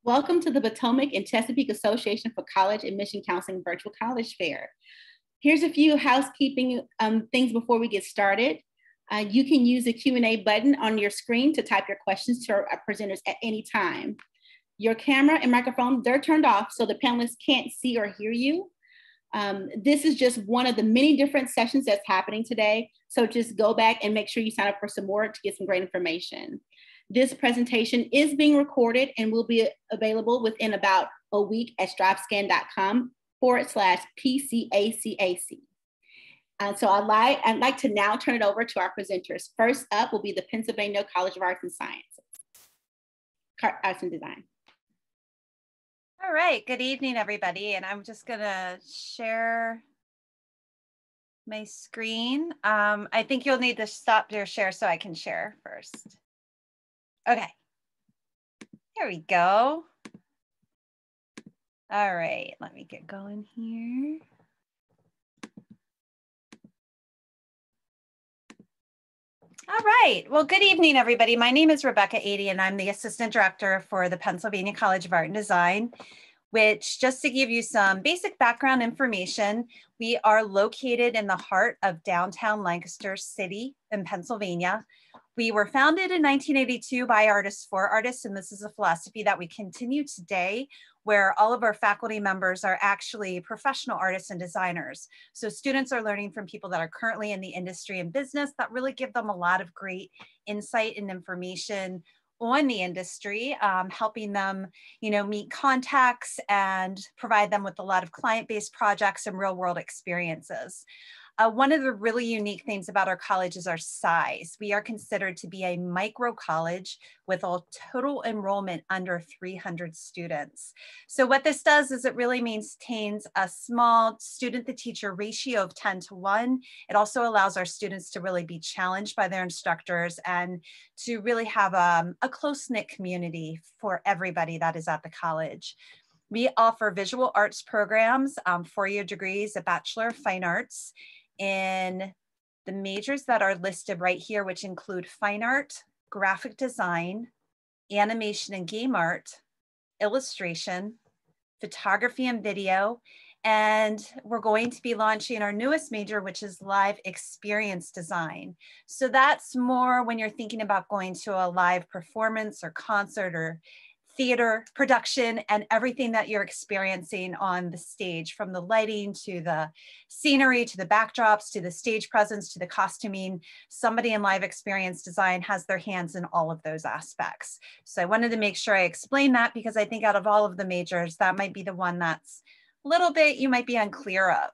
Welcome to the Potomac and Chesapeake Association for College Admission Counseling Virtual College Fair. Here's a few housekeeping things before we get started. You can use the Q&A button on your screen to type your questions to our presenters at any time. Your camera and microphone, they're turned off so the panelists can't see or hear you. This is just one of the many different sessions that's happening today. So just go back and make sure you sign up for some more to get some great information. This presentation is being recorded and will be available within about a week at strivescan.com/PCACAC. So I'd like to now turn it over to our presenters. First up will be the Pennsylvania College of Arts and Sciences, Arts and Design. All right, good evening, everybody. And I'm just gonna share my screen. I think you'll need to stop your share so I can share first. Okay, here we go. All right, let me get going here. All right, well, good evening, everybody. My name is Rebecca Adey, and I'm the Assistant Director for the Pennsylvania College of Art and Design, which, just to give you some basic background information, we are located in the heart of downtown Lancaster City in Pennsylvania. We were founded in 1982 by artists for artists, and this is a philosophy that we continue today, where all of our faculty members are actually professional artists and designers. So students are learning from people that are currently in the industry and business that really give them a lot of great insight and information on the industry, helping them, meet contacts and provide them with a lot of client-based projects and real-world experiences. One of the really unique things about our college is our size. We are considered to be a micro college with a total enrollment under 300 students. So what this does is it really maintains a small student to teacher ratio of 10:1. It also allows our students to really be challenged by their instructors and to really have a close-knit community for everybody that is at the college. We offer visual arts programs, 4-year degrees, a Bachelor of Fine Arts, in the majors that are listed right here, which include fine art, graphic design, animation and game art, illustration, photography and video, and we're going to be launching our newest major, which is live experience design. So that's more when you're thinking about going to a live performance or concert or theater production and everything that you're experiencing on the stage, from the lighting to the scenery, to the backdrops, to the stage presence, to the costuming. Somebody in live experience design has their hands in all of those aspects. So I wanted to make sure I explain that, because I think out of all of the majors, that might be the one that's a little bit you might be unclear of.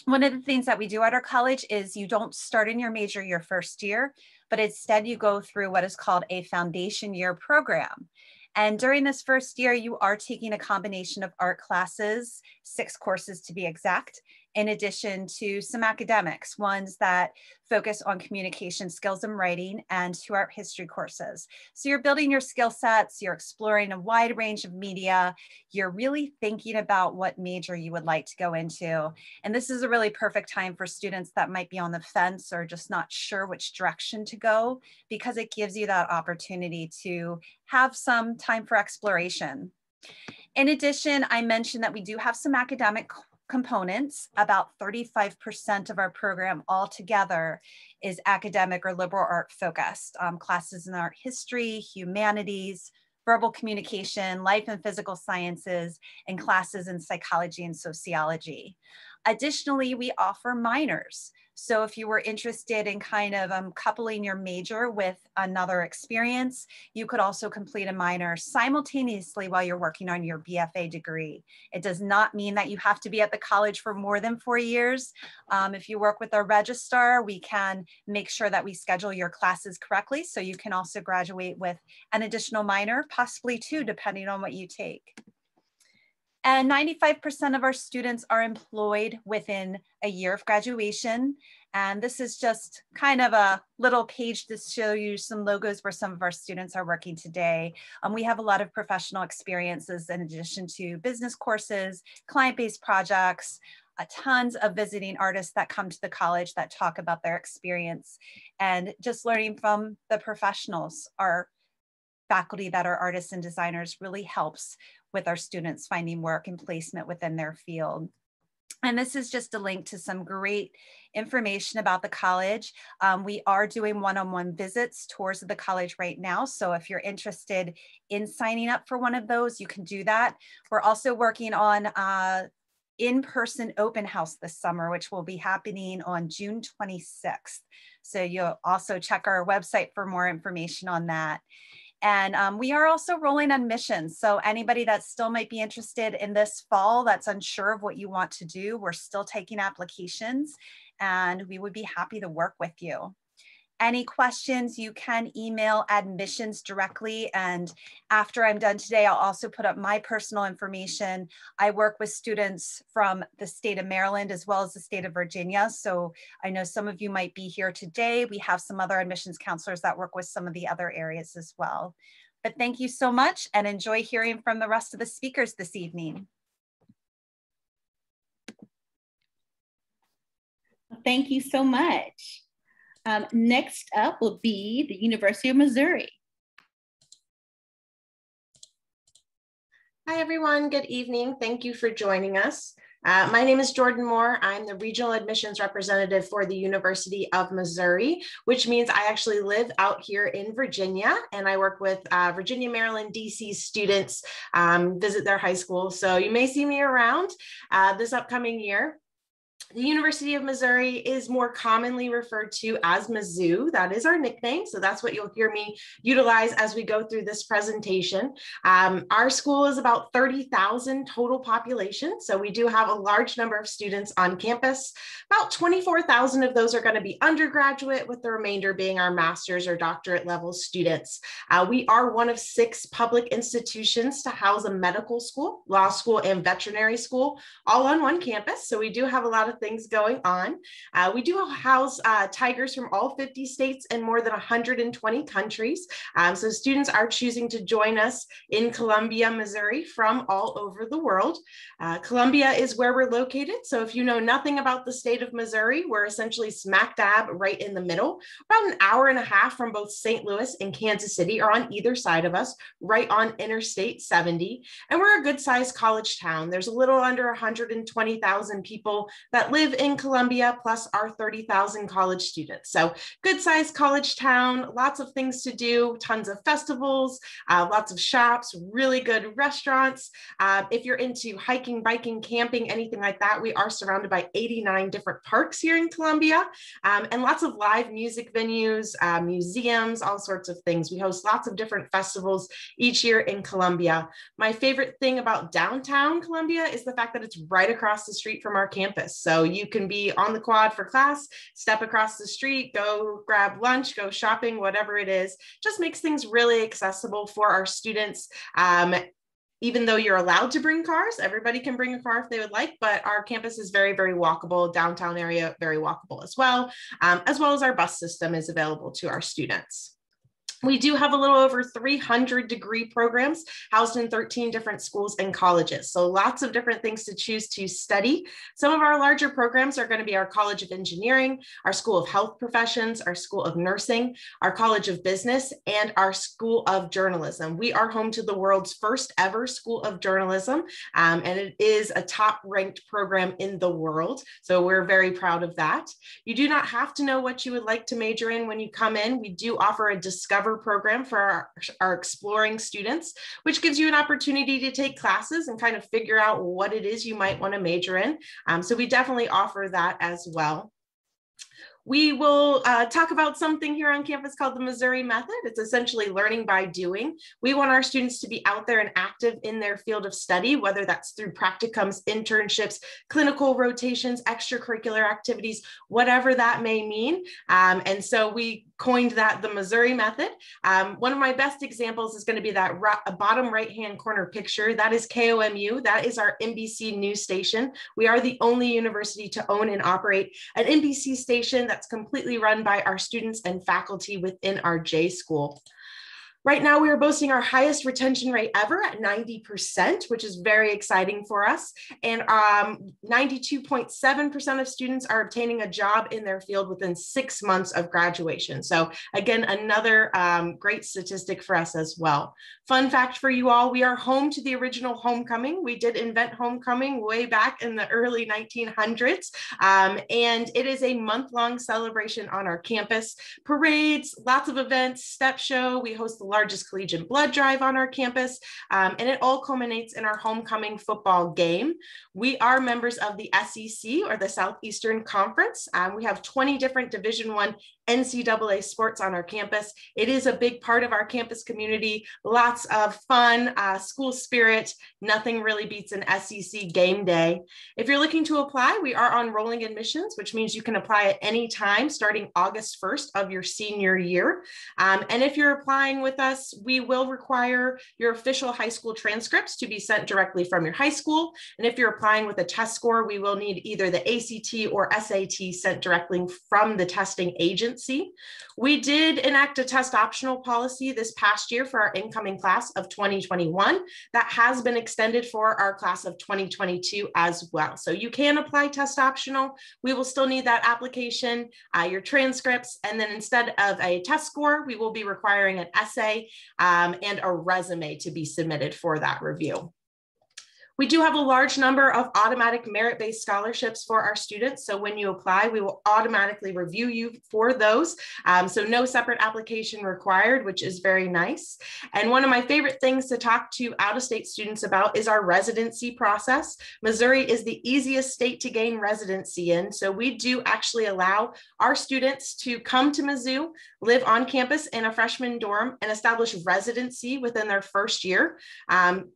One of the things that we do at our college is you don't start in your major your first year, but instead you go through what is called a foundation year program. And during this first year, you are taking a combination of art classes, 6 courses to be exact, in addition to some academics, ones that focus on communication skills and writing, and 2 art history courses. So you're building your skill sets, you're exploring a wide range of media, you're really thinking about what major you would like to go into. And this is a really perfect time for students that might be on the fence or just not sure which direction to go, because it gives you that opportunity to have some time for exploration. In addition, I mentioned that we do have some academic components. About 35% of our program altogether is academic or liberal art focused. Classes in art history, humanities, verbal communication, life and physical sciences, and classes in psychology and sociology. Additionally, we offer minors. So if you were interested in kind of coupling your major with another experience, you could also complete a minor simultaneously while you're working on your BFA degree. It does not mean that you have to be at the college for more than 4 years. If you work with our registrar, we can make sure that we schedule your classes correctly, so you can also graduate with an additional minor, possibly 2, depending on what you take. And 95% of our students are employed within a year of graduation. And this is just kind of a little page to show you some logos where some of our students are working today. We have a lot of professional experiences in addition to business courses, client-based projects, tons of visiting artists that come to the college that talk about their experience, and just learning from the professionals. Our faculty that are artists and designers really helps with our students finding work and placement within their field. And this is just a link to some great information about the college. We are doing one-on-one visits, tours of the college right now. So if you're interested in signing up for one of those, you can do that. We're also working on in-person open house this summer, which will be happening on June 26th. So you'll also check our website for more information on that. And we are also rolling on missions. So anybody that still might be interested in this fall that's unsure of what you want to do, we're still taking applications and we would be happy to work with you. Any questions, you can email admissions directly. And after I'm done today, I'll also put up my personal information. I work with students from the state of Maryland as well as the state of Virginia. So I know some of you might be here today. We have some other admissions counselors that work with some of the other areas as well. But thank you so much and enjoy hearing from the rest of the speakers this evening. Thank you so much. Next up will be the University of Missouri. Hi, everyone. Good evening. Thank you for joining us. My name is Jordan Moore. I'm the regional admissions representative for the University of Missouri, which means I actually live out here in Virginia, and I work with Virginia, Maryland, DC students, visit their high school. So you may see me around this upcoming year. The University of Missouri is more commonly referred to as Mizzou. That is our nickname. So that's what you'll hear me utilize as we go through this presentation. Our school is about 30,000 total population. So we do have a large number of students on campus. About 24,000 of those are going to be undergraduate, with the remainder being our master's or doctorate level students. We are one of 6 public institutions to house a medical school, law school, and veterinary school, all on one campus. So we do have a lot of things going on. We do house tigers from all 50 states and more than 120 countries. So students are choosing to join us in Columbia, Missouri from all over the world. Columbia is where we're located. So if you know nothing about the state of Missouri, we're essentially smack dab right in the middle, about an hour and a half from both St. Louis and Kansas City, or on either side of us, right on Interstate 70. And we're a good sized college town. There's a little under 120,000 people that live in Columbia, plus our 30,000 college students. So good sized college town, lots of things to do, tons of festivals, lots of shops, really good restaurants. If you're into hiking, biking, camping, anything like that, we are surrounded by 89 different parks here in Columbia, and lots of live music venues, museums, all sorts of things. We host lots of different festivals each year in Columbia. My favorite thing about downtown Columbia is the fact that it's right across the street from our campus. So you can be on the quad for class, step across the street, go grab lunch, go shopping, whatever it is. Just makes things really accessible for our students. Even though you're allowed to bring cars, everybody can bring a car if they would like, but our campus is very, very walkable. Downtown area, very walkable as well as our bus system is available to our students. We do have a little over 300 degree programs housed in 13 different schools and colleges. So lots of different things to choose to study. Some of our larger programs are going to be our College of Engineering, our School of Health Professions, our School of Nursing, our College of Business, and our School of Journalism. We are home to the world's first ever School of Journalism, and it is a top ranked program in the world. So we're very proud of that. You do not have to know what you would like to major in when you come in. We do offer a Discover program for our exploring students, which gives you an opportunity to take classes and kind of figure out what it is you might want to major in. So we definitely offer that as well. We will talk about something here on campus called the Missouri Method. It's essentially learning by doing. We want our students to be out there and active in their field of study, whether that's through practicums, internships, clinical rotations, extracurricular activities, whatever that may mean. And so we coined that the Missouri Method. One of my best examples is going to be that bottom right-hand corner picture. That is KOMU. That is our NBC news station. We are the only university to own and operate an NBC station that's completely run by our students and faculty within our J School. Right now, we are boasting our highest retention rate ever at 90%, which is very exciting for us. And 92.7% of students are obtaining a job in their field within 6 months of graduation. So again, another great statistic for us as well. Fun fact for you all, we are home to the original homecoming. We did invent homecoming way back in the early 1900s. And it is a month-long celebration on our campus. Parades, lots of events, step show. We host the largest collegiate blood drive on our campus, and it all culminates in our homecoming football game. We are members of the SEC, or the Southeastern Conference. We have 20 different Division I NCAA sports on our campus. It is a big part of our campus community. Lots of fun, school spirit. Nothing really beats an SEC game day. If you're looking to apply, we are on rolling admissions, which means you can apply at any time starting August 1st of your senior year. And if you're applying with us, we will require your official high school transcripts to be sent directly from your high school. And if you're applying with a test score, we will need either the ACT or SAT sent directly from the testing agency. We did enact a test optional policy this past year for our incoming class of 2021 that has been extended for our class of 2022 as well. So you can apply test optional. We will still need that application, your transcripts, and then instead of a test score, we will be requiring an essay and a resume to be submitted for that review. We do have a large number of automatic merit-based scholarships for our students. So when you apply, we will automatically review you for those. So no separate application required, which is very nice. And one of my favorite things to talk to out-of-state students about is our residency process. Missouri is the easiest state to gain residency in. So we do actually allow our students to come to Mizzou, live on campus in a freshman dorm, and establish residency within their first year.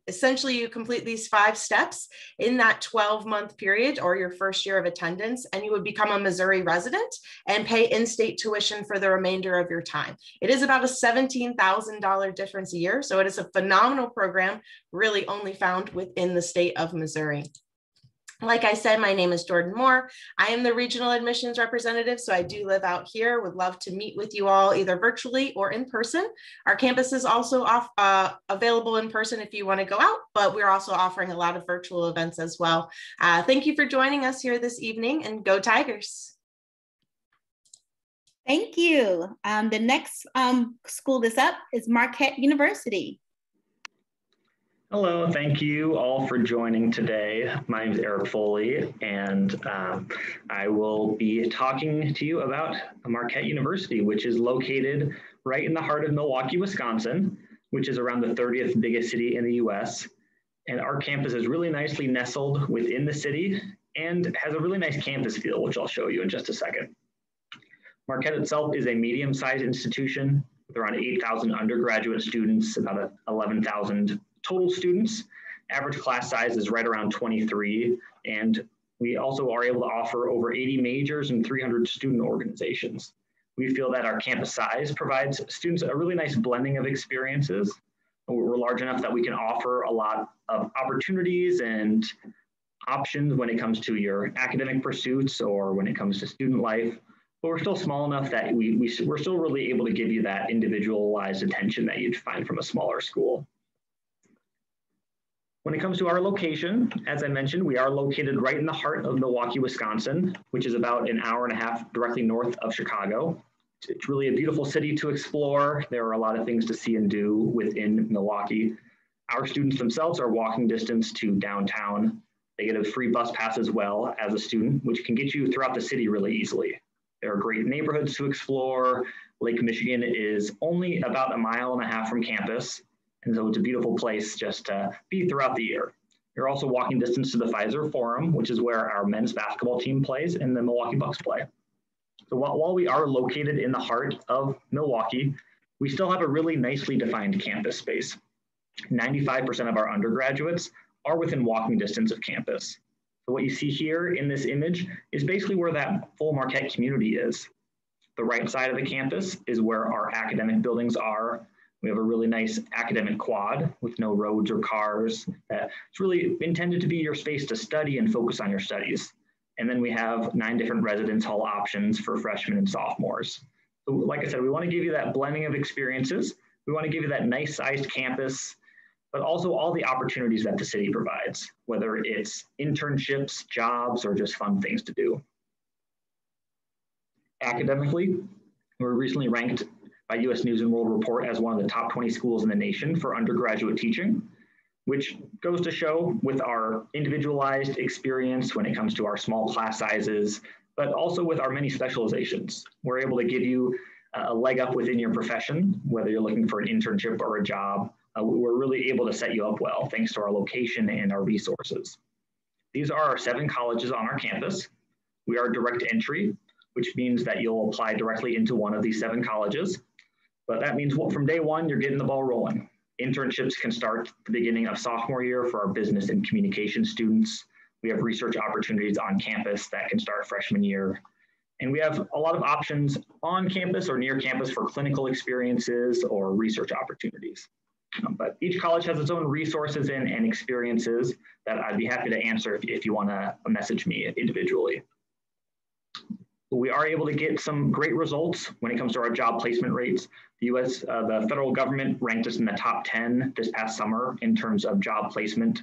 Essentially, you complete these 5 steps in that 12-month period or your first year of attendance, and you would become a Missouri resident and pay in-state tuition for the remainder of your time. It is about a $17,000 difference a year, so it is a phenomenal program, really only found within the state of Missouri. Like I said, my name is Jordan Moore. I am the regional admissions representative, so I do live out here. Would love to meet with you all either virtually or in person. Our campus is also available in person if you want to go out, but we're also offering a lot of virtual events as well. Thank you for joining us here this evening, and go Tigers. Thank you. The next school that's up is Marquette University. Hello, thank you all for joining today. My name is Eric Foley, and I will be talking to you about Marquette University, which is located right in the heart of Milwaukee, Wisconsin, which is around the 30th biggest city in the US. And our campus is really nicely nestled within the city and has a really nice campus feel, which I'll show you in just a second. Marquette itself is a medium-sized institution with around 8,000 undergraduate students, about 11,000 total students. Average class size is right around 23, and we also are able to offer over 80 majors and 300 student organizations. We feel that our campus size provides students a really nice blending of experiences. We're large enough that we can offer a lot of opportunities and options when it comes to your academic pursuits or when it comes to student life, but we're still small enough that we're still really able to give you that individualized attention that you'd find from a smaller school. When it comes to our location, as I mentioned, we are located right in the heart of Milwaukee, Wisconsin, which is about an hour and a half directly north of Chicago. It's really a beautiful city to explore. There are a lot of things to see and do within Milwaukee. Our students themselves are walking distance to downtown. They get a free bus pass as well as a student, which can get you throughout the city really easily. There are great neighborhoods to explore. Lake Michigan is only about 1.5 miles from campus. And so it's a beautiful place just to be throughout the year. You're also walking distance to the Pfizer Forum, which is where our men's basketball team plays and the Milwaukee Bucks play. So while we are located in the heart of Milwaukee, we still have a really nicely defined campus space. 95% of our undergraduates are within walking distance of campus. So what you see here in this image is basically where that full Marquette community is. The right side of the campus is where our academic buildings are. We have a really nice academic quad with no roads or cars. It's really intended to be your space to study and focus on your studies. And then we have 9 different residence hall options for freshmen and sophomores. So like I said, we want to give you that blending of experiences. We want to give you that nice sized campus, but also all the opportunities that the city provides, whether it's internships, jobs, or just fun things to do. Academically, we were recently ranked by US News and World Report as one of the top 20 schools in the nation for undergraduate teaching, which goes to show with our individualized experience when it comes to our small class sizes, but also with our many specializations. We're able to give you a leg up within your profession, whether you're looking for an internship or a job. We're really able to set you up well, thanks to our location and our resources. These are our 7 colleges on our campus. We are direct entry, which means that you'll apply directly into one of these 7 colleges. But that means from day one, you're getting the ball rolling. Internships can start at the beginning of sophomore year for our business and communication students. We have research opportunities on campus that can start freshman year. And we have a lot of options on campus or near campus for clinical experiences or research opportunities. But each college has its own resources and experiences that I'd be happy to answer if you want to message me individually. We are able to get some great results when it comes to our job placement rates. The federal government ranked us in the top 10 this past summer in terms of job placement.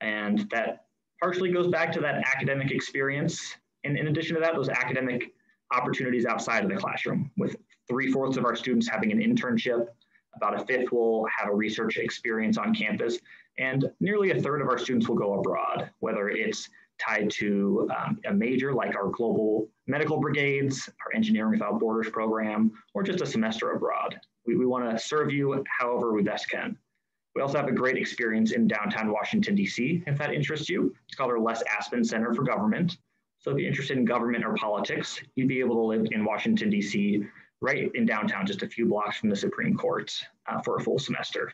And that partially goes back to that academic experience. And in addition to that, those academic opportunities outside of the classroom, with 3/4 of our students having an internship, about 1/5 will have a research experience on campus, and nearly 1/3 of our students will go abroad, whether it's tied to a major like our global medical brigades, our Engineering Without Borders program, or just a semester abroad. We want to serve you however we best can. We also have a great experience in downtown Washington, D.C., if that interests you. It's called our Les Aspin Center for Government. So if you're interested in government or politics, you'd be able to live in Washington, D.C., right in downtown, just a few blocks from the Supreme Court for a full semester.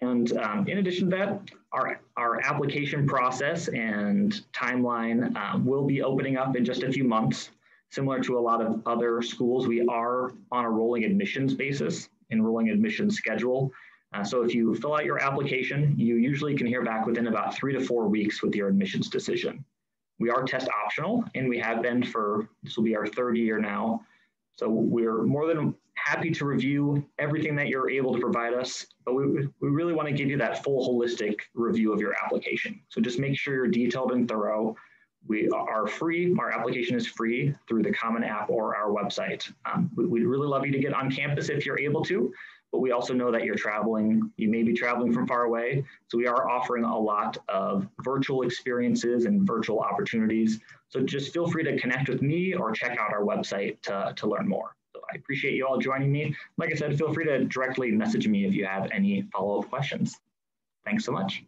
And in addition to that, our application process and timeline will be opening up in just a few months. Similar to a lot of other schools, we are on a rolling admissions basis and rolling admissions schedule. So if you fill out your application, you usually can hear back within about 3 to 4 weeks with your admissions decision. We are test optional, and we have been this will be our 3rd year now. So we're more than happy to review everything that you're able to provide us, but we really want to give you that full holistic review of your application. So just make sure you're detailed and thorough. We are free, our application is free through the Common App or our website. We'd really love you to get on campus if you're able to, but we also know that you're traveling, you may be traveling from far away. So we are offering a lot of virtual experiences and virtual opportunities. So just feel free to connect with me or check out our website to learn more. So I appreciate you all joining me. Like I said, feel free to directly message me if you have any follow-up questions. Thanks so much.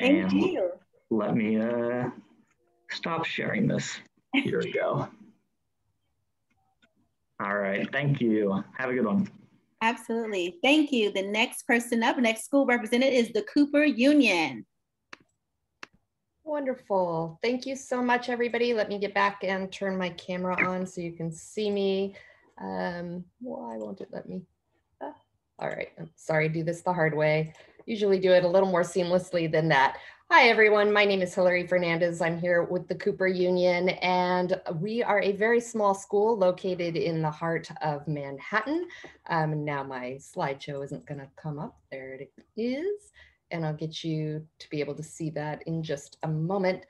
Thank you. Let me stop sharing this. Here we go. All right, thank you. Have a good one. Absolutely, thank you. The next person up, next school representative is the Cooper Union. Wonderful. Thank you so much, everybody. Let me get back and turn my camera on so you can see me. Why won't it let me? All right, I'm sorry, do this the hard way. Usually do it a little more seamlessly than that. Hi, everyone. My name is Hilary Fernandez. I'm here with the Cooper Union, and we are a very small school located in the heart of Manhattan. Now my slideshow isn't going to come up. There it is. And I'll get you to be able to see that in just a moment.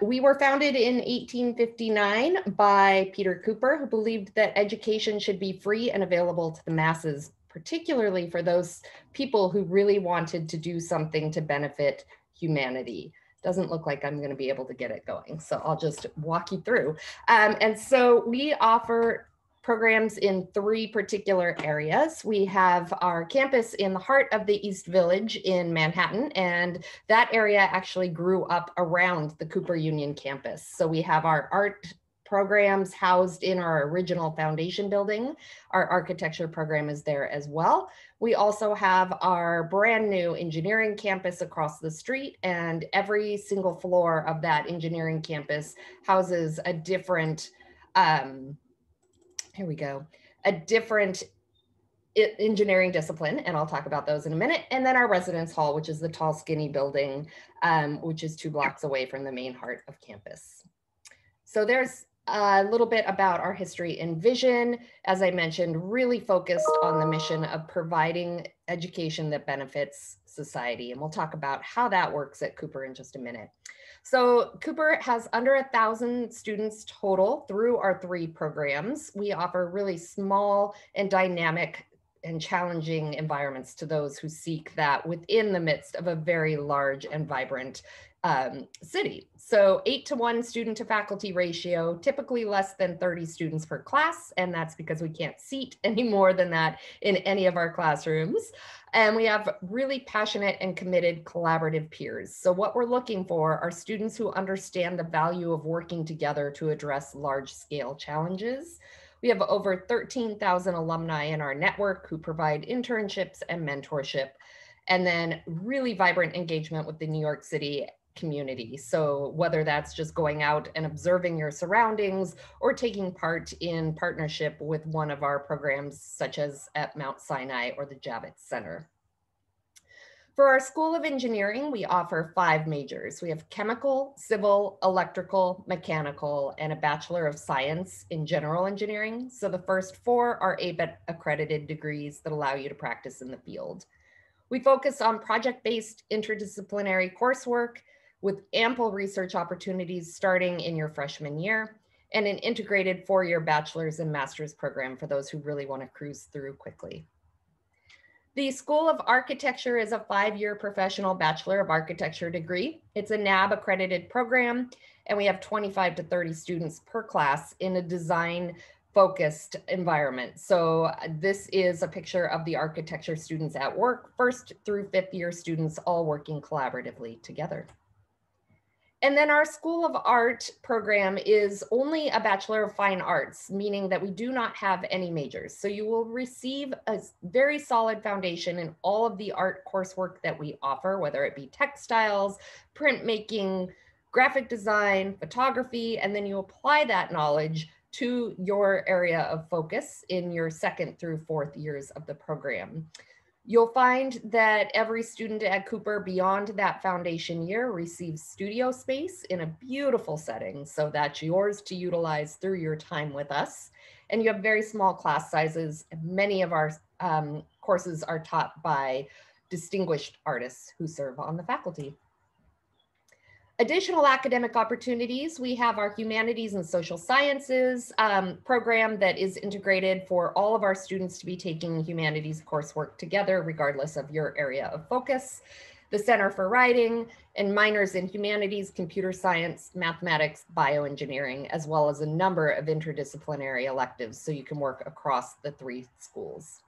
We were founded in 1859 by Peter Cooper, who believed that education should be free and available to the masses, particularly for those people who really wanted to do something to benefit humanity. Doesn't look like I'm going to be able to get it going, so I'll just walk you through. And so we offer programs in 3 particular areas. We have our campus in the heart of the East Village in Manhattan, and that area actually grew up around the Cooper Union campus. So we have our art programs housed in our original foundation building. Our architecture program is there as well. We also have our brand new engineering campus across the street, and every single floor of that engineering campus houses a different, here we go, a different engineering discipline, and I'll talk about those in a minute. And then our residence hall, which is the tall, skinny building, which is 2 blocks away from the main heart of campus. So there's a little bit about our history and vision. As I mentioned, really focused on the mission of providing education that benefits society. And we'll talk about how that works at Cooper in just a minute. So Cooper has under 1,000 students total through our 3 programs. We offer really small and dynamic and challenging environments to those who seek that within the midst of a very large and vibrant city. So 8-to-1 student to faculty ratio, typically less than 30 students per class. And that's because we can't seat any more than that in any of our classrooms. And we have really passionate and committed collaborative peers. So what we're looking for are students who understand the value of working together to address large scale challenges. We have over 13,000 alumni in our network who provide internships and mentorship, and then really vibrant engagement with the New York City community. So whether that's just going out and observing your surroundings or taking part in partnership with one of our programs, such as at Mount Sinai or the Javits Center. For our School of Engineering, we offer 5 majors. We have chemical, civil, electrical, mechanical, and a Bachelor of Science in General Engineering. So the first 4 are ABET accredited degrees that allow you to practice in the field. We focus on project-based interdisciplinary coursework with ample research opportunities starting in your freshman year, and an integrated 4-year bachelor's and master's program for those who really want to cruise through quickly. The School of Architecture is a 5-year professional Bachelor of Architecture degree. It's a NAB accredited program, and we have 25 to 30 students per class in a design focused environment. So this is a picture of the architecture students at work, 1st through 5th year students all working collaboratively together. And then our School of Art program is only a Bachelor of Fine Arts, meaning that we do not have any majors. So you will receive a very solid foundation in all of the art coursework that we offer, whether it be textiles, printmaking, graphic design, photography, and then you apply that knowledge to your area of focus in your 2nd through 4th years of the program. You'll find that every student at Cooper beyond that foundation year receives studio space in a beautiful setting, so that's yours to utilize through your time with us. And you have very small class sizes. Many of our courses are taught by distinguished artists who serve on the faculty. Additional academic opportunities, we have our Humanities and Social Sciences program that is integrated for all of our students to be taking humanities coursework together, regardless of your area of focus. The Center for Writing and minors in humanities, computer science, mathematics, bioengineering, as well as a number of interdisciplinary electives, so you can work across the 3 schools.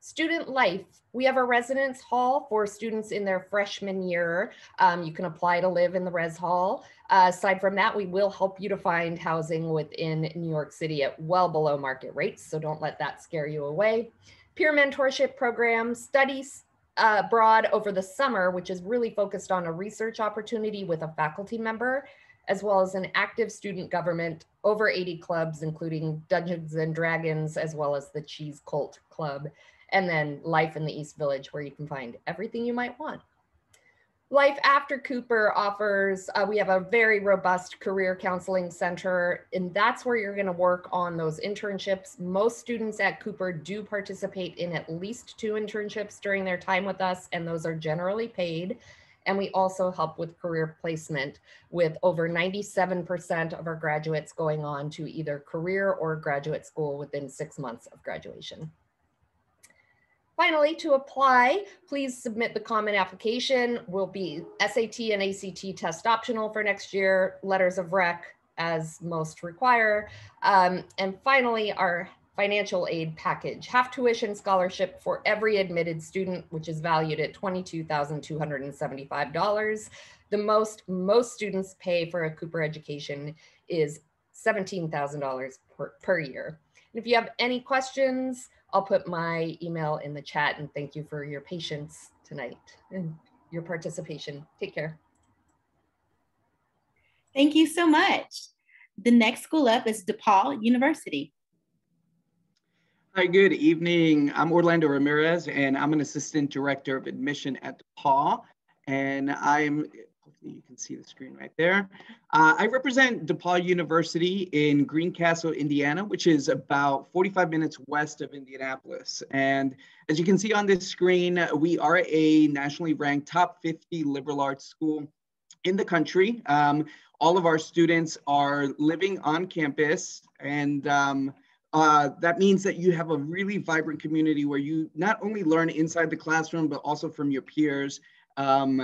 Student life, we have a residence hall for students in their freshman year. You can apply to live in the res hall. Aside from that, we will help you to find housing within New York City at well below market rates, so don't let that scare you away. Peer mentorship program, studies abroad over the summer, which is really focused on a research opportunity with a faculty member, as well as an active student government, over 80 clubs, including Dungeons and Dragons, as well as the Cheese Cult Club. And then Life in the East Village, where you can find everything you might want. Life After Cooper offers, we have a very robust career counseling center, and that's where you're gonna work on those internships. Most students at Cooper do participate in at least 2 internships during their time with us, and those are generally paid. And we also help with career placement, with over 97% of our graduates going on to either career or graduate school within 6 months of graduation. Finally, to apply, please submit the common application. Will be SAT and ACT test optional for next year, letters of rec as most require. And finally, our financial aid package, half tuition scholarship for every admitted student, which is valued at $22,275. The most students pay for a Cooper education is $17,000 per year. And if you have any questions, I'll put my email in the chat, and thank you for your patience tonight and your participation. Take care. Thank you so much. The next school up is DePaul University. Hi, good evening. I'm Orlando Ramirez, and I'm an assistant director of admission at DePaul. And I'm hopefully you can see the screen right there. I represent DePauw University in Greencastle, Indiana, which is about 45 minutes west of Indianapolis. And as you can see on this screen, we are a nationally ranked top 50 liberal arts school in the country. All of our students are living on campus, and that means that you have a really vibrant community where you not only learn inside the classroom, but also from your peers. I'm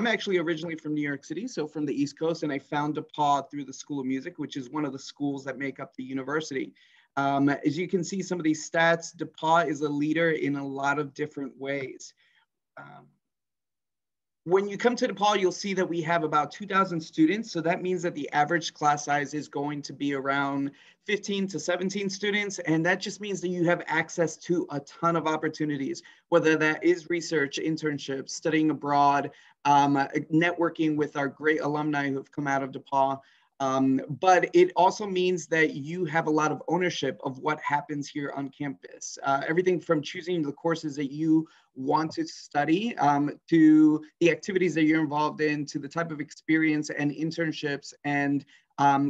actually originally from New York City, so from the East Coast, and I found DePauw through the School of Music, which is one of the schools that make up the university. As you can see some of these stats, DePauw is a leader in a lot of different ways. When you come to DePaul, you'll see that we have about 2,000 students. So that means that the average class size is going to be around 15 to 17 students. And that just means that you have access to a ton of opportunities, whether that is research, internships, studying abroad, networking with our great alumni who have come out of DePaul. But it also means that you have a lot of ownership of what happens here on campus. Everything from choosing the courses that you want to study, to the activities that you're involved in, to the type of experience and internships and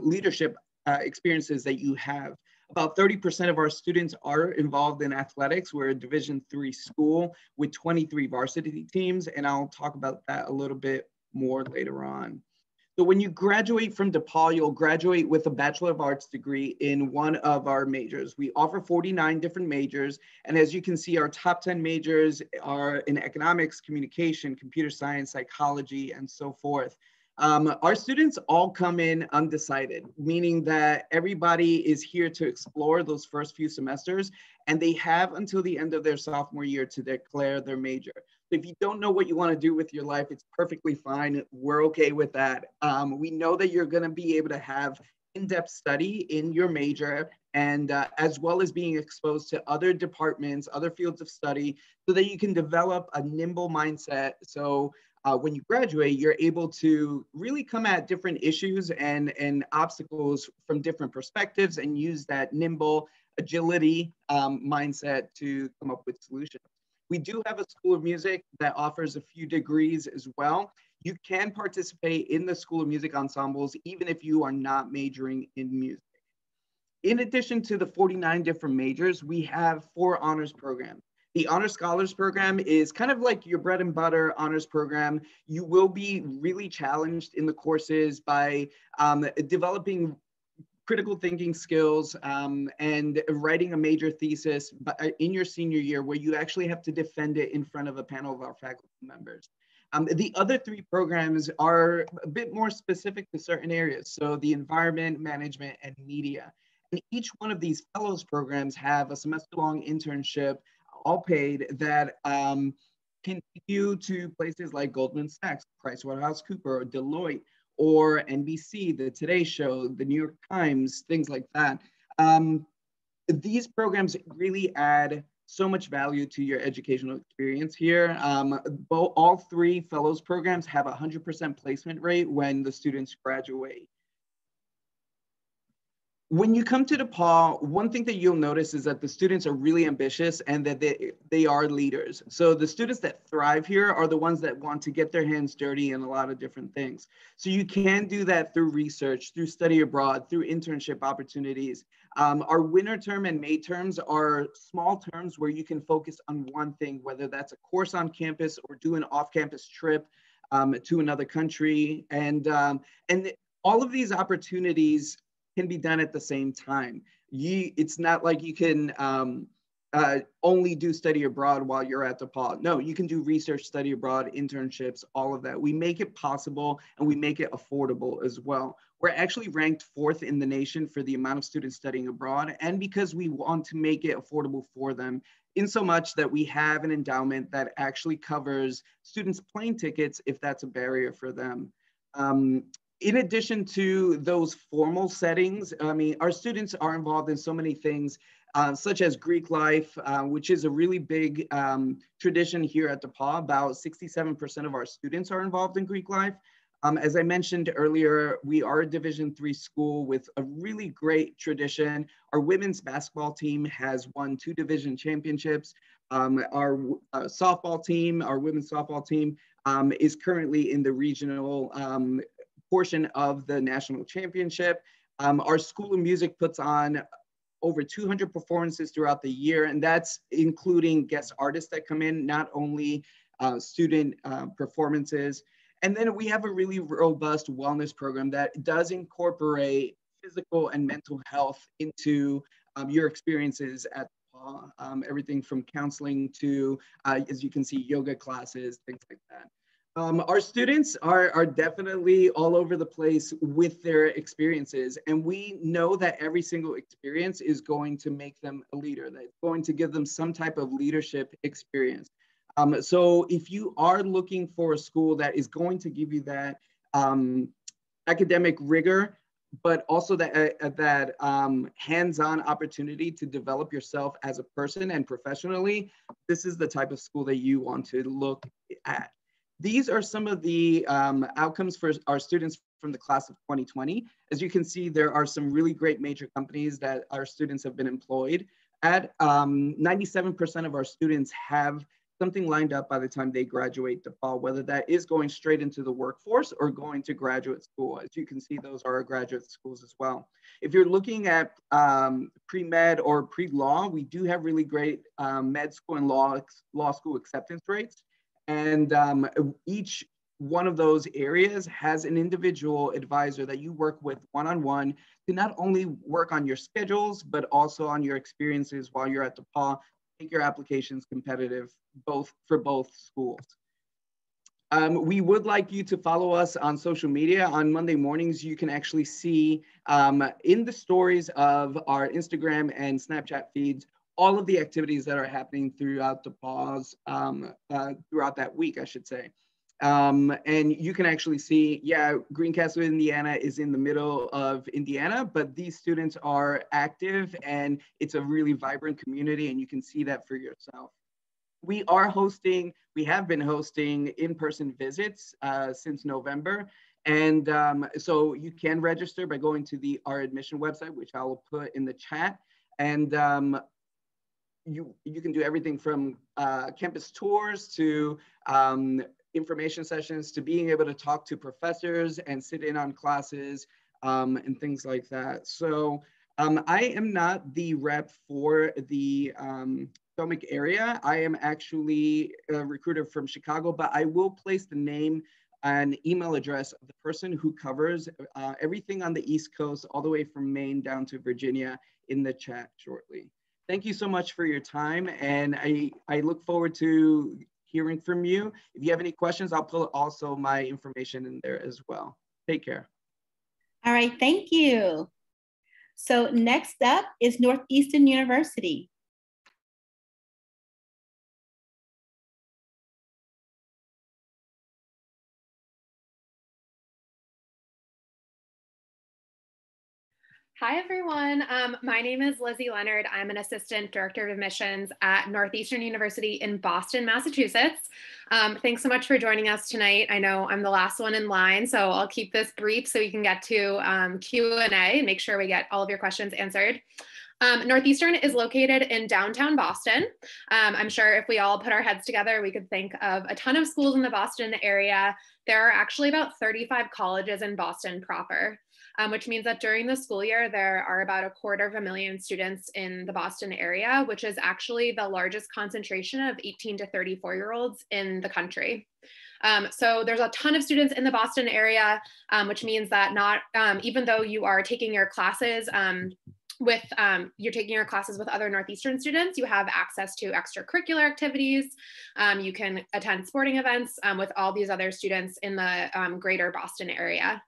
leadership experiences that you have. About 30% of our students are involved in athletics. We're a Division III school with 23 varsity teams, and I'll talk about that a little bit more later on. So when you graduate from DePaul, you'll graduate with a Bachelor of Arts degree in one of our majors. We offer 49 different majors. And as you can see, our top 10 majors are in economics, communication, computer science, psychology, and so forth. Our students all come in undecided, meaning that everybody is here to explore those first few semesters, and they have until the end of their sophomore year to declare their major. If you don't know what you want to do with your life, it's perfectly fine. We're okay with that. We know that you're going to be able to have in-depth study in your major, and as well as being exposed to other departments, other fields of study, so that you can develop a nimble mindset. So when you graduate, you're able to really come at different issues and obstacles from different perspectives and use that nimble agility mindset to come up with solutions. We do have a School of Music that offers a few degrees as well. You can participate in the School of Music ensembles, even if you are not majoring in music. In addition to the 49 different majors, we have 4 honors programs. The Honor Scholars Program is kind of like your bread and butter honors program. You will be really challenged in the courses by developing critical thinking skills and writing a major thesis in your senior year, where you actually have to defend it in front of a panel of our faculty members. The other 3 programs are a bit more specific to certain areas. So the environment, management, and media. And each one of these fellows programs have a semester-long internship, all paid, that can take you to places like Goldman Sachs, PricewaterhouseCoopers, or Deloitte, or NBC, the Today Show, the New York Times, things like that. These programs really add so much value to your educational experience here. All 3 fellows programs have a 100% placement rate when the students graduate. When you come to DePaul, one thing that you'll notice is that the students are really ambitious and that they are leaders. So the students that thrive here are the ones that want to get their hands dirty in a lot of different things. So you can do that through research, through study abroad, through internship opportunities. Our winter term and May terms are small terms where you can focus on one thing, whether that's a course on campus or do an off-campus trip to another country. And all of these opportunities can be done at the same time. It's not like you can only do study abroad while you're at DePaul. No, you can do research, study abroad, internships, all of that. We make it possible and we make it affordable as well. We're actually ranked 4th in the nation for the amount of students studying abroad, and because we want to make it affordable for them, in so much that we have an endowment that actually covers students' plane tickets if that's a barrier for them. In addition to those formal settings, I mean, our students are involved in so many things, such as Greek life, which is a really big tradition here at DePaul. About 67% of our students are involved in Greek life. As I mentioned earlier, we are a Division III school with a really great tradition. Our women's basketball team has won 2 division championships. Our softball team, our women's softball team, is currently in the regional portion of the national championship. Our School of Music puts on over 200 performances throughout the year, and that's including guest artists that come in, not only student performances. And then we have a really robust wellness program that does incorporate physical and mental health into your experiences at DePauw. Everything from counseling to, as you can see, yoga classes, things like that. Our students are definitely all over the place with their experiences, and we know that every single experience is going to make them a leader, that's going to give them some type of leadership experience. So if you are looking for a school that is going to give you that academic rigor, but also that hands-on opportunity to develop yourself as a person and professionally, this is the type of school that you want to look at. These are some of the outcomes for our students from the class of 2020. As you can see, there are some really great major companies that our students have been employed at. 97% of our students have something lined up by the time they graduate DePaul, whether that is going straight into the workforce or going to graduate school. As you can see, those are our graduate schools as well. If you're looking at pre-med or pre-law, we do have really great med school and law school acceptance rates. And each one of those areas has an individual advisor that you work with one-on-one to not only work on your schedules, but also on your experiences while you're at DePaul, make your applications competitive for both schools. We would like you to follow us on social media. On Monday mornings, you can actually see in the stories of our Instagram and Snapchat feeds all of the activities that are happening throughout DePauw's, throughout that week, I should say. And you can actually see, yeah, Greencastle, Indiana is in the middle of Indiana, but these students are active and it's a really vibrant community, and you can see that for yourself. We have been hosting in-person visits since November. And so you can register by going to our admission website, which I will put in the chat. And you can do everything from campus tours to information sessions to being able to talk to professors and sit in on classes and things like that. So I am not the rep for the Potomac area. I am actually a recruiter from Chicago, but I will place the name and email address of the person who covers everything on the East Coast, all the way from Maine down to Virginia, in the chat shortly. Thank you so much for your time, and I look forward to hearing from you. If you have any questions, I'll put also my information in there as well. Take care. All right, thank you. So next up is Northeastern University. Hi, everyone. My name is Lizzie Leonard. I'm an Assistant Director of Admissions at Northeastern University in Boston, Massachusetts. Thanks so much for joining us tonight. I know I'm the last one in line, so I'll keep this brief so we can get to Q&A and make sure we get all of your questions answered. Northeastern is located in downtown Boston. I'm sure if we all put our heads together, we could think of a ton of schools in the Boston area. There are actually about 35 colleges in Boston proper. Which means that during the school year, there are about 250,000 students in the Boston area, which is actually the largest concentration of 18 to 34-year-olds in the country. So there's a ton of students in the Boston area, which means that even though you are taking your classes with other Northeastern students, you have access to extracurricular activities. You can attend sporting events with all these other students in the greater Boston area.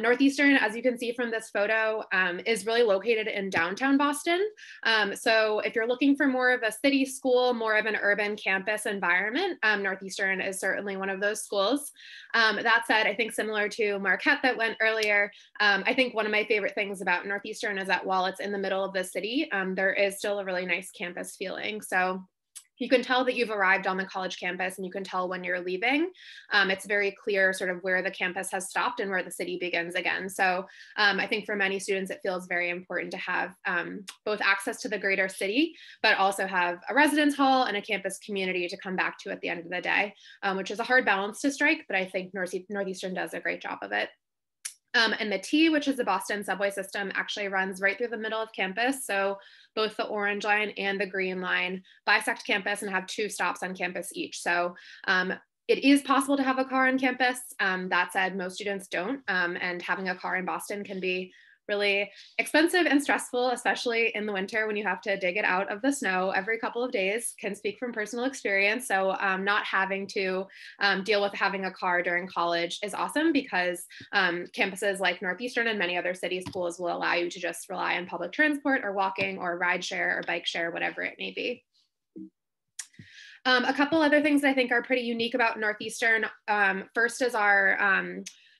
Northeastern, as you can see from this photo, is really located in downtown Boston. So if you're looking for more of a city school, more of an urban campus environment, Northeastern is certainly one of those schools. That said, I think similar to Marquette that went earlier, I think one of my favorite things about Northeastern is that while it's in the middle of the city, there is still a really nice campus feeling. So you can tell that you've arrived on the college campus, and you can tell when you're leaving. It's very clear sort of where the campus has stopped and where the city begins again. So I think for many students, it feels very important to have both access to the greater city, but also have a residence hall and a campus community to come back to at the end of the day, which is a hard balance to strike, but I think Northeastern does a great job of it. And the T, which is the Boston subway system, actually runs right through the middle of campus. So both the orange line and the green line bisect campus and have 2 stops on campus each. So it is possible to have a car on campus. That said, most students don't. And having a car in Boston can be really expensive and stressful, especially in the winter when you have to dig it out of the snow every couple of days. Can speak from personal experience. So not having to deal with having a car during college is awesome, because campuses like Northeastern and many other city schools will allow you to just rely on public transport or walking or ride share or bike share, whatever it may be. A couple other things that I think are pretty unique about Northeastern. First is our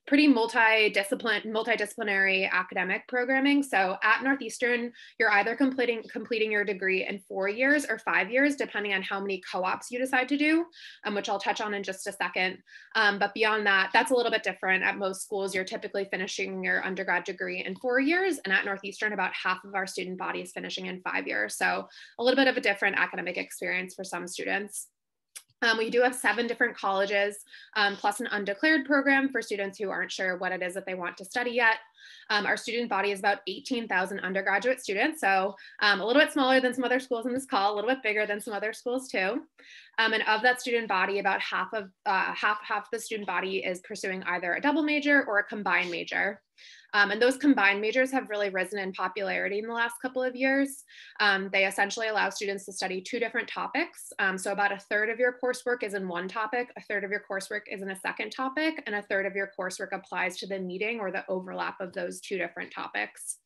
pretty multidisciplinary academic programming. So at Northeastern, you're either completing your degree in 4 years or 5 years, depending on how many co-ops you decide to do, which I'll touch on in just a second. But beyond that, that's a little bit different. At most schools, you're typically finishing your undergrad degree in 4 years. And at Northeastern, about half of our student body is finishing in 5 years. So a little bit of a different academic experience for some students. We do have 7 different colleges, plus an undeclared program for students who aren't sure what it is that they want to study yet. Our student body is about 18,000 undergraduate students, so a little bit smaller than some other schools in this call, a little bit bigger than some other schools too. And of that student body, about half the student body is pursuing either a double major or a combined major. And those combined majors have really risen in popularity in the last couple of years. They essentially allow students to study 2 different topics. So about 1/3 of your coursework is in one topic, 1/3 of your coursework is in a second topic, and 1/3 of your coursework applies to the meeting or the overlap of those 2 different topics.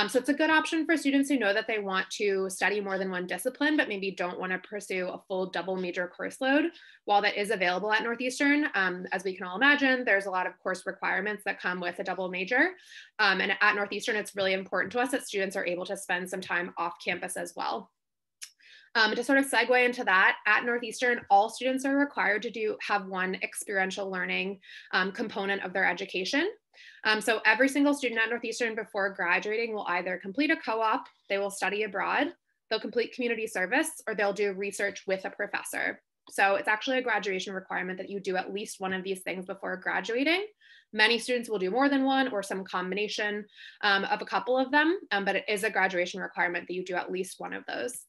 So it's a good option for students who know that they want to study more than one discipline, but maybe don't want to pursue a full double major course load. While that is available at Northeastern, as we can all imagine, there's a lot of course requirements that come with a double major. And at Northeastern, it's really important to us that students are able to spend some time off campus as well. To sort of segue into that, at Northeastern, all students are required to have one experiential learning component of their education. So every single student at Northeastern before graduating will either complete a co-op, they will study abroad, they'll complete community service, or they'll do research with a professor. So it's actually a graduation requirement that you do at least one of these things before graduating. Many students will do more than one or some combination of a couple of them, but it is a graduation requirement that you do at least one of those.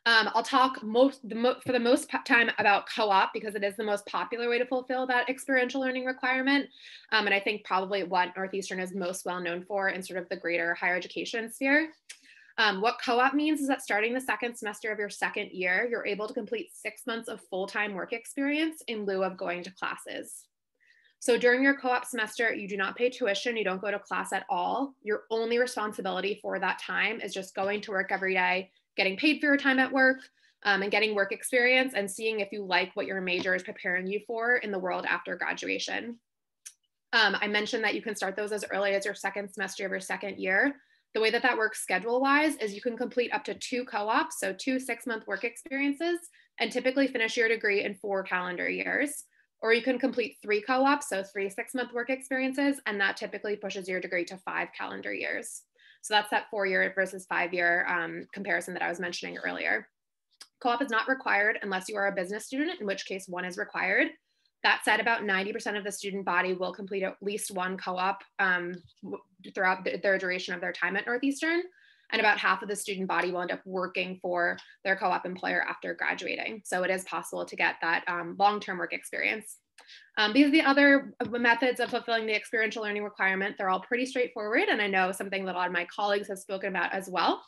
I'll talk for the most time about co-op because it is the most popular way to fulfill that experiential learning requirement. And I think probably what Northeastern is most well known for in sort of the greater higher education sphere. What co-op means is that starting the second semester of your second year, you're able to complete 6 months of full-time work experience in lieu of going to classes. So during your co-op semester, you do not pay tuition, you don't go to class at all. Your only responsibility for that time is just going to work every day, getting paid for your time at work, and getting work experience and seeing if you like what your major is preparing you for in the world after graduation. I mentioned that you can start those as early as your second semester of your second year. The way that that works schedule-wise is you can complete up to 2 co-ops, so 2 6-month work experiences, and typically finish your degree in 4 calendar years. Or you can complete 3 co-ops, so 3 6-month work experiences, and that typically pushes your degree to 5 calendar years. So that's that 4-year versus 5-year comparison that I was mentioning earlier. Co-op is not required unless you are a business student, in which case 1 is required. That said, about 90% of the student body will complete at least 1 co-op throughout their duration of their time at Northeastern, and about half of the student body will end up working for their co-op employer after graduating. So it is possible to get that long-term work experience. These are the other methods of fulfilling the experiential learning requirement. They're all pretty straightforward, and I know something that a lot of my colleagues have spoken about as well.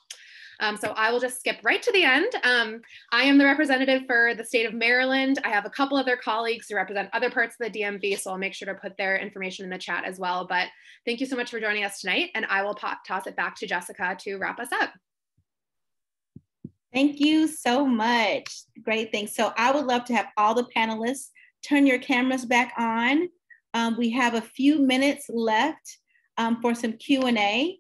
So I will just skip right to the end. I am the representative for the state of Maryland. I have a couple other colleagues who represent other parts of the DMV, so I'll make sure to put their information in the chat as well. But thank you so much for joining us tonight, and I will toss it back to Jessica to wrap us up. Thank you so much. Great, thanks. So I would love to have all the panelists turn your cameras back on. We have a few minutes left for some Q&A.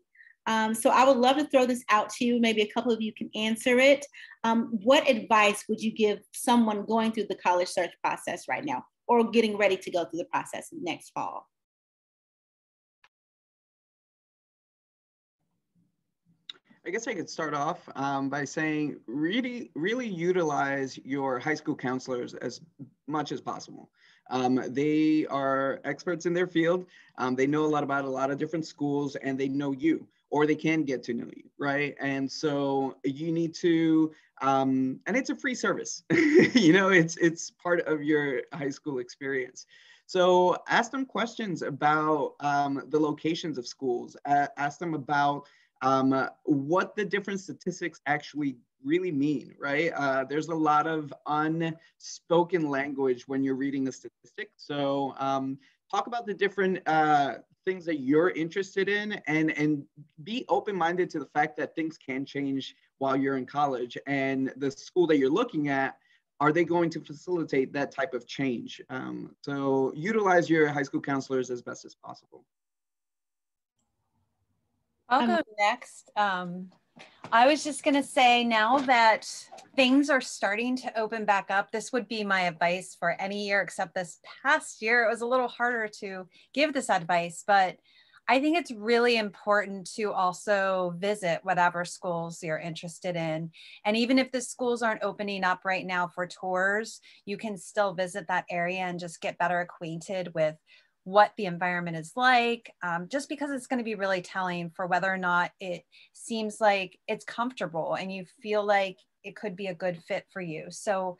So I would love to throw this out to you. Maybe a couple of you can answer it. What advice would you give someone going through the college search process right now or getting ready to go through the process next fall? I guess I could start off by saying really utilize your high school counselors as much as possible. They are experts in their field. They know a lot about a lot of different schools, and they know you, or they can get to know you, right? And so you need to, and it's a free service. You know, it's part of your high school experience. So ask them questions about the locations of schools. Ask them about what the different statistics actually really mean, right? There's a lot of unspoken language when you're reading a statistic. So talk about the different things that you're interested in, and be open-minded to the fact that things can change while you're in college, and the school that you're looking at, are they going to facilitate that type of change? So utilize your high school counselors as best as possible. I'll go next. I was just going to say, now that things are starting to open back up, this would be my advice for any year except this past year. It was a little harder to give this advice, but I think it's really important to also visit whatever schools you're interested in. And even if the schools aren't opening up right now for tours, you can still visit that area and just get better acquainted with what the environment is like, just because it's going to be really telling for whether or not it seems like it's comfortable and you feel like it could be a good fit for you. So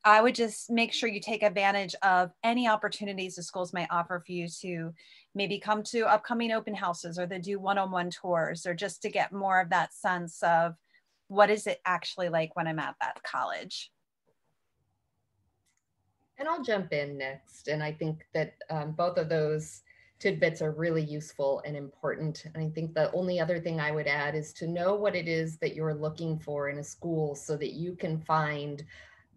I would just make sure you take advantage of any opportunities the schools might offer for you to maybe come to upcoming open houses, or to do one-on-one tours, or just to get more of that sense of what is it actually like when I'm at that college. And I'll jump in next. And I think that both of those tidbits are really useful and important. And I think the only other thing I would add is to know what it is that you're looking for in a school so that you can find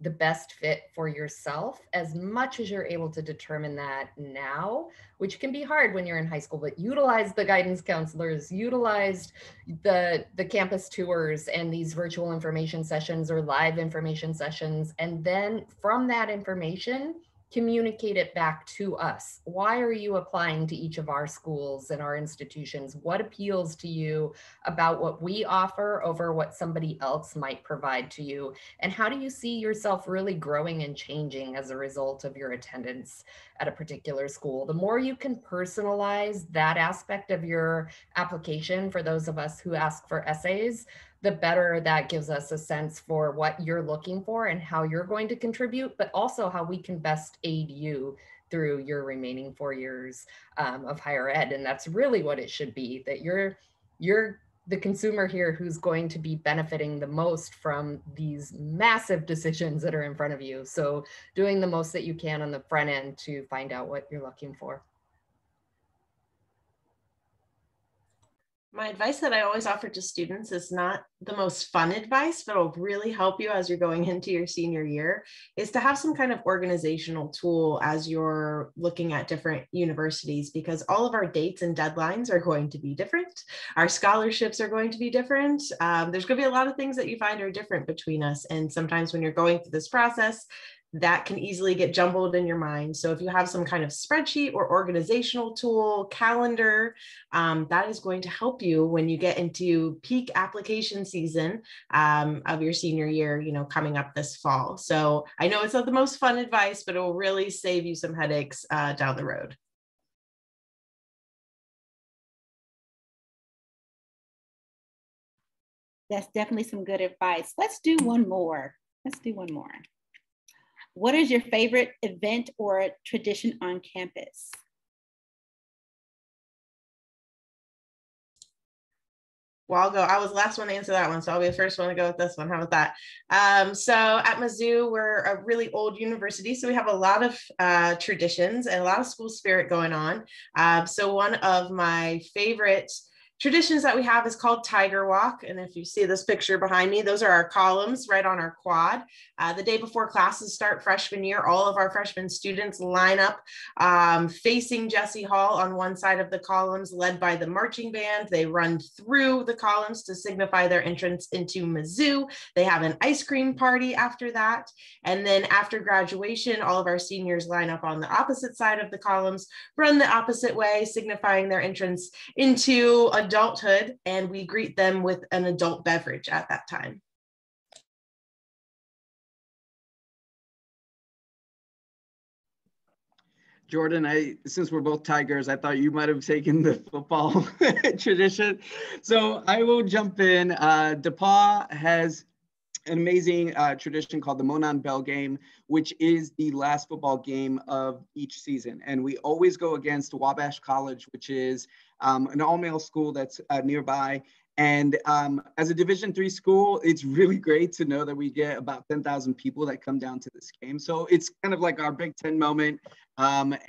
the best fit for yourself as much as you're able to determine that now, which can be hard when you're in high school, but utilize the guidance counselors, utilize the campus tours and these virtual information sessions or live information sessions. And then from that information, communicate it back to us. Why are you applying to each of our schools and our institutions? What appeals to you about what we offer over what somebody else might provide to you? And how do you see yourself really growing and changing as a result of your attendance at a particular school? The more you can personalize that aspect of your application for those of us who ask for essays, the better that gives us a sense for what you're looking for and how you're going to contribute, but also how we can best aid you through your remaining 4 years of higher ed. And that's really what it should be, that you're the consumer here who's going to be benefiting the most from these massive decisions that are in front of you. So doing the most that you can on the front end to find out what you're looking for. My advice that I always offer to students is not the most fun advice, but it'll really help you as you're going into your senior year, is to have some kind of organizational tool as you're looking at different universities, because all of our dates and deadlines are going to be different. Our scholarships are going to be different. There's going to be a lot of things that you find are different between us. And sometimes when you're going through this process, that can easily get jumbled in your mind. So if you have some kind of spreadsheet or organizational tool, calendar, that is going to help you when you get into peak application season of your senior year, coming up this fall. So I know it's not the most fun advice, but it will really save you some headaches down the road. That's definitely some good advice. Let's do one more. What is your favorite event or tradition on campus? Well, I'll go. I was the last one to answer that one, so I'll be the first one to go with this one. How about that? So at Mizzou, we're a really old university, so we have a lot of traditions and a lot of school spirit going on. So one of my favorite traditions that we have is called Tiger Walk. And if you see this picture behind me, those are our columns right on our quad. The day before classes start freshman year, all of our freshman students line up facing Jesse Hall on one side of the columns, led by the marching band. They run through the columns to signify their entrance into Mizzou. They have an ice cream party after that. And then after graduation, all of our seniors line up on the opposite side of the columns, run the opposite way, signifying their entrance into adulthood, and we greet them with an adult beverage at that time. Jordan, since we're both Tigers, I thought you might have taken the football tradition. So I will jump in. DePauw has an amazing tradition called the Monon Bell game, which is the last football game of each season. And we always go against Wabash College, which is an all-male school that's nearby. And as a Division III school, it's really great to know that we get about 10,000 people that come down to this game. So it's kind of like our Big Ten moment. It's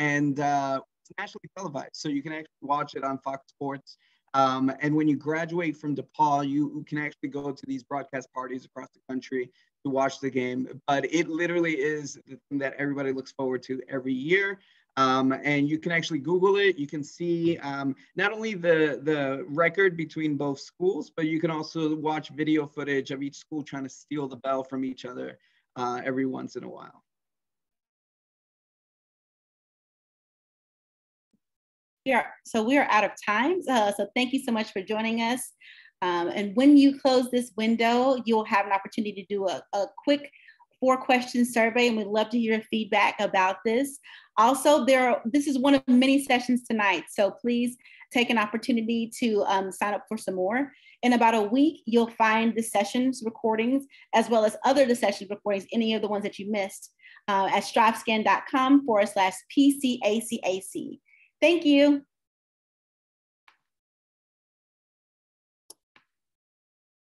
nationally televised, so you can actually watch it on Fox Sports. And when you graduate from DePaul, you can actually go to these broadcast parties across the country to watch the game. But it literally is the thing that everybody looks forward to every year. And you can actually Google it. You can see not only the record between both schools, but you can also watch video footage of each school trying to steal the bell from each other every once in a while. Yeah, so we are out of time. So thank you so much for joining us. And when you close this window, you'll have an opportunity to do a quick 4-question survey, and we'd love to hear your feedback about this. Also, this is one of many sessions tonight, so please take an opportunity to sign up for some more. In about a week, you'll find the sessions recordings, as well as the session recordings, any of the ones that you missed, at strivescan.com/PCACAC. Thank you.